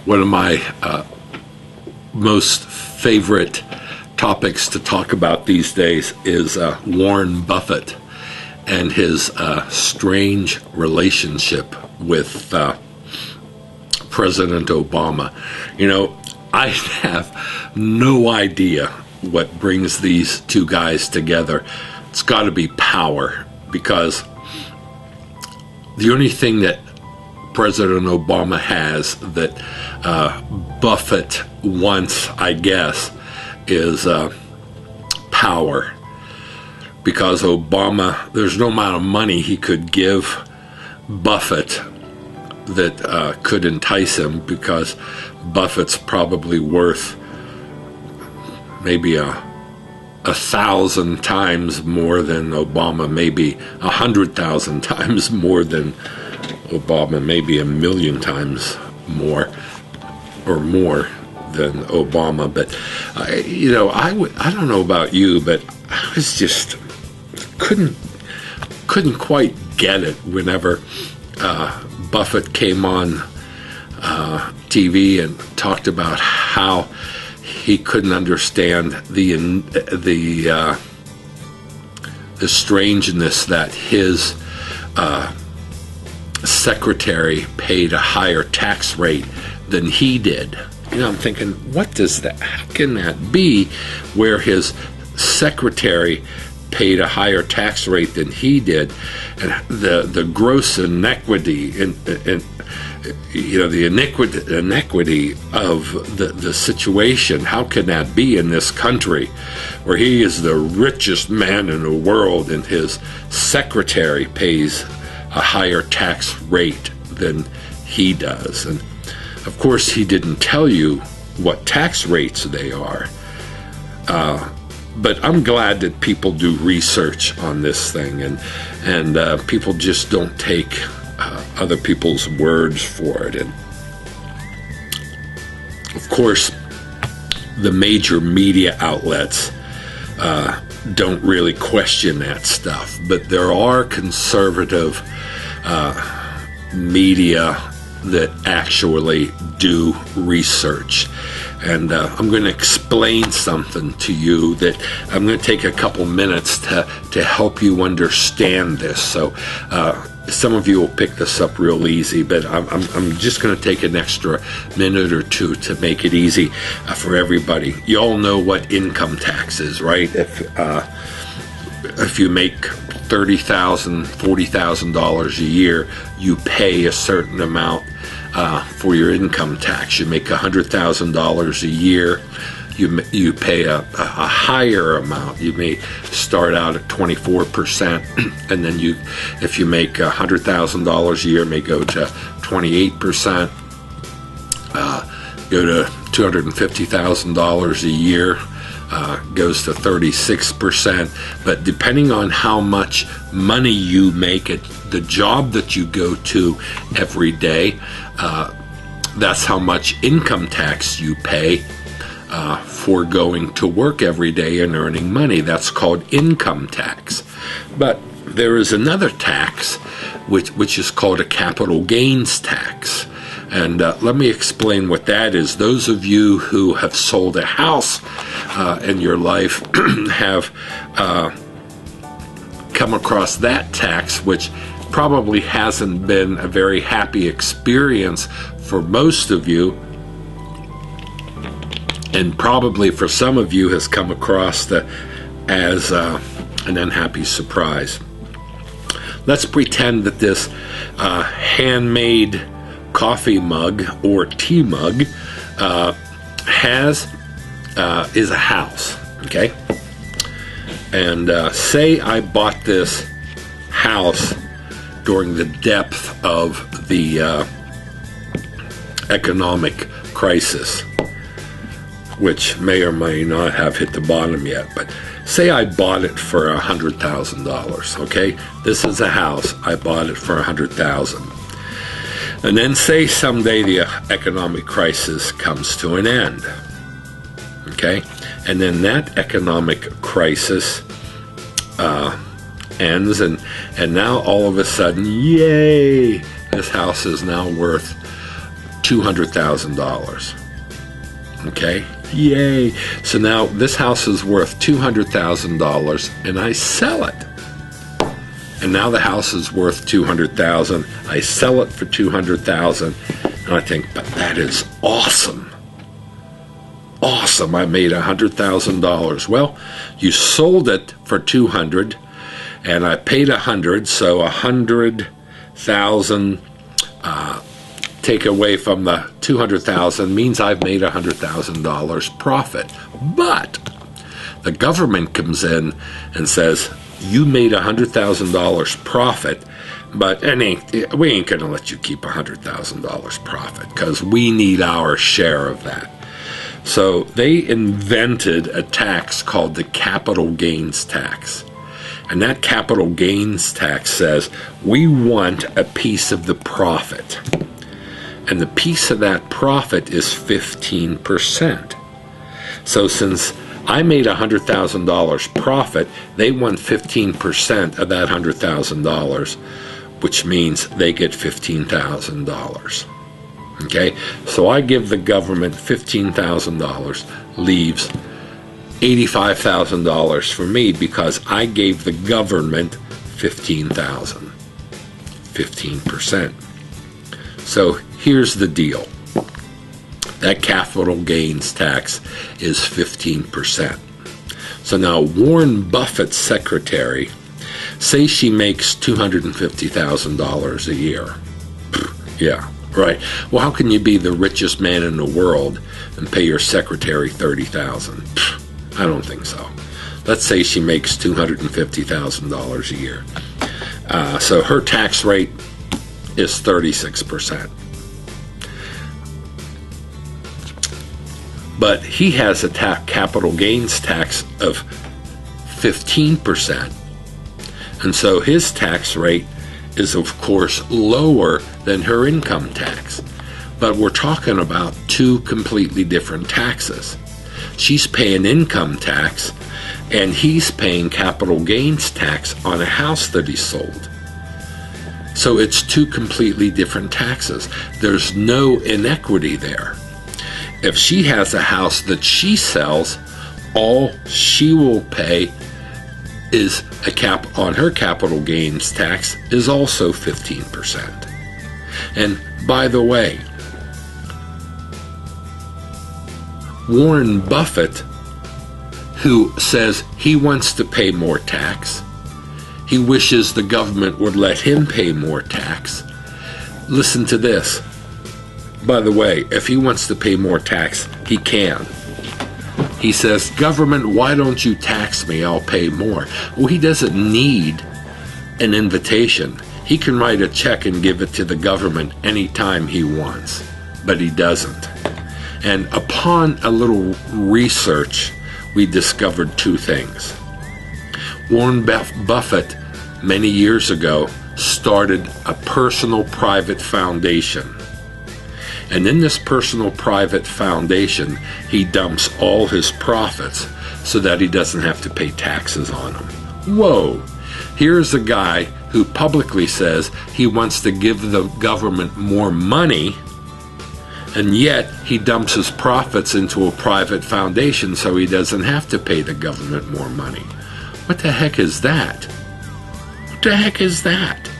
One of my most favorite topics to talk about these days is Warren Buffett and his strange relationship with President Obama. You know, I have no idea what brings these two guys together. It's got to be power, because the only thing that President Obama has that Buffett wants, I guess, is power. Because Obama, there's no amount of money he could give Buffett that could entice him, because Buffett's probably worth maybe 1,000 times more than Obama, maybe 100,000 times more than Obama, maybe 1,000,000 times more or more than Obama. But you know, I don't know about you, but I was just couldn't quite get it whenever Buffett came on TV and talked about how he couldn't understand the strangeness that his secretary paid a higher tax rate than he did. You know, I'm thinking, what does that? How can that be, where his secretary paid a higher tax rate than he did, and the gross inequity and you know, the inequity of the situation? How can that be in this country where he is the richest man in the world and his secretary pays a higher tax rate than he does? And of course, he didn't tell you what tax rates they are. But I'm glad that people do research on this thing, and people just don't take other people's words for it. And of course, the major media outlets don't really question that stuff, but there are conservative media that actually do research. And I'm going to explain something to you that I'm going to take a couple minutes to help you understand this. So some of you will pick this up real easy, but I'm just going to take an extra minute or two to make it easy for everybody. You all know what income tax is, right? If you make $30,000, $40,000 a year, you pay a certain amount for your income tax. You make $100,000 a year, you pay a higher amount. You may start out at 24%, and then if you make $100,000 a year, may go to 28%, go to $250,000 a year, goes to 36%. But depending on how much money you make at the job that you go to every day, that's how much income tax you pay for going to work every day and earning money. That's called income tax. But there is another tax which is called a capital gains tax. And let me explain what that is. Those of you who have sold a house in your life have come across that tax, which probably hasn't been a very happy experience for most of you, and probably for some of you has come across as an unhappy surprise. Let's pretend that this handmade coffee mug or tea mug is a house, okay? And say I bought this house during the depth of the economic crisis, which may or may not have hit the bottom yet, but say I bought it for $100,000, okay? This is a house, I bought it for $100,000. And then say someday the economic crisis comes to an end, okay? And then that economic crisis ends, and now all of a sudden, yay, this house is now worth $200,000. Okay? Yay. So now this house is worth $200,000 and I sell it. And now the house is worth $200,000. I sell it for $200,000 and I think, but that is awesome. Awesome. I made $100,000. Well, you sold it for $200,000 and I paid $100,000, so $100,000 take away from the $200,000 means I've made $100,000 profit. But the government comes in and says, you made $100,000 profit, but we ain't going to let you keep $100,000 profit because we need our share of that. So they invented a tax called the capital gains tax. And that capital gains tax says we want a piece of the profit. And the piece of that profit is 15%. So since I made $100,000 profit, they want 15% of that $100,000, which means they get $15,000. Okay? So I give the government $15,000, leaves $85,000 for me because I gave the government $15,000. 15%. So here's the deal. That capital gains tax is 15%. So now Warren Buffett's secretary, say she makes $250,000 a year. Yeah, right. Well, how can you be the richest man in the world and pay your secretary $30,000? I don't think so. Let's say she makes $250,000 a year. So her tax rate is 36%. But he has a capital gains tax of 15%. And so his tax rate is, of course, lower than her income tax. But we're talking about two completely different taxes. She's paying income tax, and he's paying capital gains tax on a house that he sold. So it's two completely different taxes. There's no inequity there. If she has a house that she sells, all she will pay is a cap on her capital gains tax is also 15%. And by the way, Warren Buffett, who says he wants to pay more tax, he wishes the government would let him pay more tax. Listen to this. By the way, if he wants to pay more tax, he can. He says, government, why don't you tax me? I'll pay more. Well, he doesn't need an invitation. He can write a check and give it to the government anytime he wants, but he doesn't. And upon a little research, we discovered two things. Warren Buffett, many years ago, started a personal private foundation. And in this personal private foundation, he dumps all his profits so that he doesn't have to pay taxes on them. Whoa! Here's a guy who publicly says he wants to give the government more money, and yet he dumps his profits into a private foundation so he doesn't have to pay the government more money. What the heck is that? What the heck is that?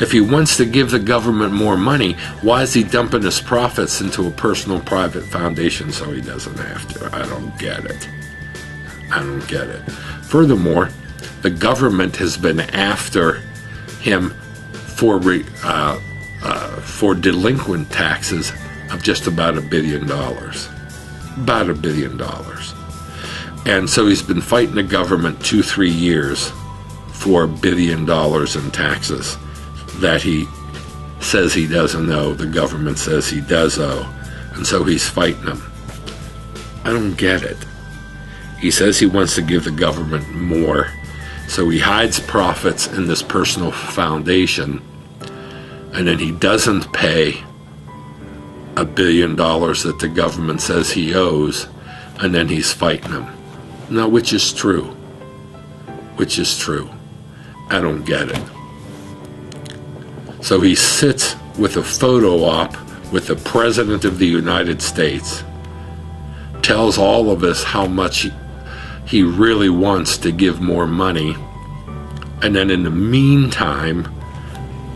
If he wants to give the government more money, why is he dumping his profits into a personal private foundation so he doesn't have to? I don't get it. I don't get it. Furthermore, the government has been after him for delinquent taxes of just about $1 billion. About $1 billion. And so he's been fighting the government 2-3 years for $1 billion in taxes that he says he doesn't owe. The government says he does owe. And so he's fighting them. I don't get it. He says he wants to give the government more. So he hides profits in this personal foundation. And then he doesn't pay $1 billion that the government says he owes. And then he's fighting them. Now, which is true? Which is true? I don't get it. So he sits with a photo op with the President of the United States, tells all of us how much he really wants to give more money, and then in the meantime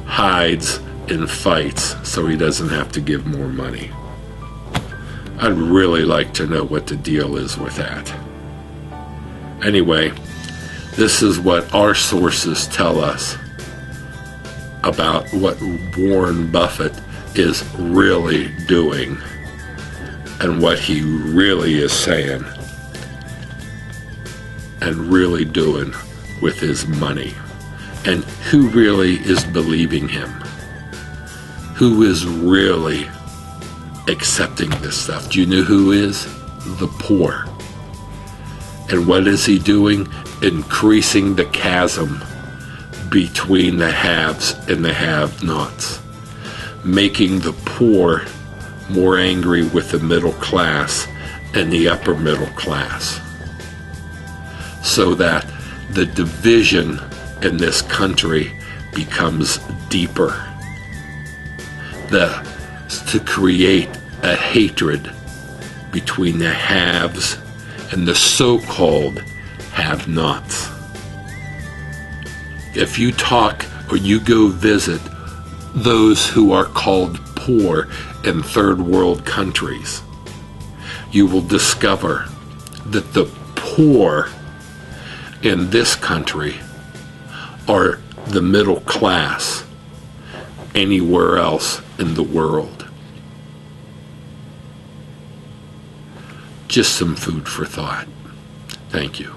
hides and fights so he doesn't have to give more money. I'd really like to know what the deal is with that. Anyway, this is what our sources tell us about what Warren Buffett is really doing and what he really is saying and really doing with his money, and who really is believing him, who is really accepting this stuff. Do you know who is? The poor. And what is he doing? Increasing the chasm between the haves and the have-nots, making the poor more angry with the middle class and the upper middle class, so that the division in this country becomes deeper, to create a hatred between the haves and the so-called have-nots. If you talk or you go visit those who are called poor in third world countries, you will discover that the poor in this country are the middle class anywhere else in the world. Just some food for thought. Thank you.